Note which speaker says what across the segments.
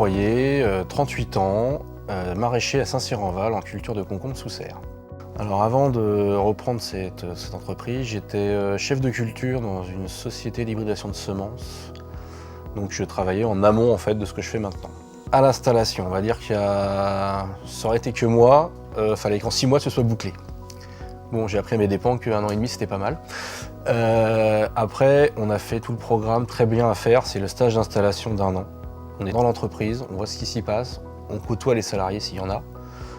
Speaker 1: Croyer, 38 ans, maraîcher à Saint-Cyr-en-Val en culture de concombre sous serre. Alors avant de reprendre cette entreprise, j'étais chef de culture dans une société d'hybridation de semences. Donc je travaillais en amont en fait de ce que je fais maintenant. À l'installation, on va dire ça aurait été que moi, fallait qu'en 6 mois ce soit bouclé. Bon, j'ai appris à mes dépens qu'un an et demi c'était pas mal. Après, on a fait tout le programme très bien à faire, c'est le stage d'installation d'1 an. On est dans l'entreprise, on voit ce qui s'y passe, on côtoie les salariés s'il y en a.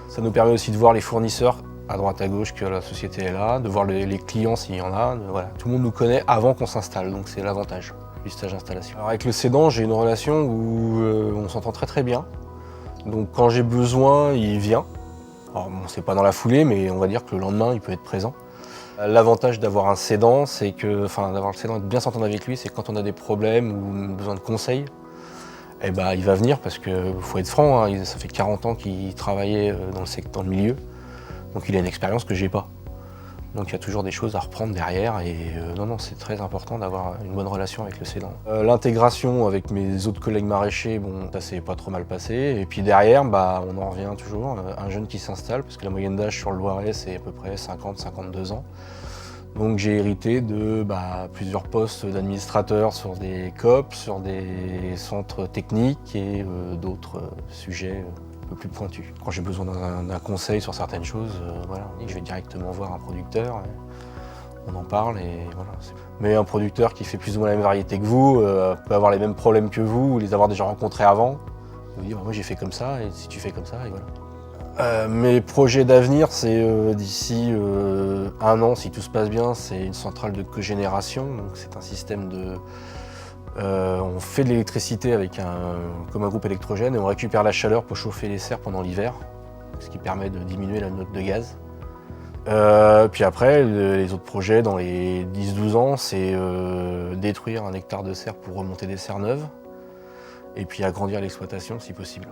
Speaker 1: Ça nous permet aussi de voir les fournisseurs à droite à gauche que la société est là, de voir les clients s'il y en a. Voilà. Tout le monde nous connaît avant qu'on s'installe, donc c'est l'avantage du stage d'installation. Alors avec le cédant, j'ai une relation où on s'entend très très bien. Donc quand j'ai besoin, il vient. Alors bon, c'est pas dans la foulée, mais on va dire que le lendemain, il peut être présent. L'avantage d'avoir un cédant, c'est que, d'avoir le cédant et de bien s'entendre avec lui, c'est que quand on a des problèmes ou besoin de conseils, eh ben, il va venir parce qu'il faut être franc, hein, ça fait 40 ans qu'il travaillait dans le milieu, donc il a une expérience que j'ai pas. Donc il y a toujours des choses à reprendre derrière et non, c'est très important d'avoir une bonne relation avec le cédant. L'intégration avec mes autres collègues maraîchers, bon, ça s'est pas trop mal passé. Et puis derrière, on en revient toujours, un jeune qui s'installe, parce que la moyenne d'âge sur le Loiret, c'est à peu près 50-52 ans. Donc j'ai hérité de plusieurs postes d'administrateur sur des COP, sur des centres techniques et d'autres sujets un peu plus pointus. Quand j'ai besoin d'un conseil sur certaines choses, je vais directement voir un producteur, on en parle et voilà. Mais un producteur qui fait plus ou moins la même variété que vous peut avoir les mêmes problèmes que vous, ou les avoir déjà rencontrés avant. Vous dire moi j'ai fait comme ça et si tu fais comme ça et voilà. Mes projets d'avenir, c'est d'ici 1 an, si tout se passe bien, c'est une centrale de cogénération. Donc c'est un système de... on fait de l'électricité comme un groupe électrogène et on récupère la chaleur pour chauffer les serres pendant l'hiver, ce qui permet de diminuer la note de gaz. Puis après, les autres projets dans les 10-12 ans, c'est détruire 1 hectare de serre pour remonter des serres neuves et puis agrandir l'exploitation si possible.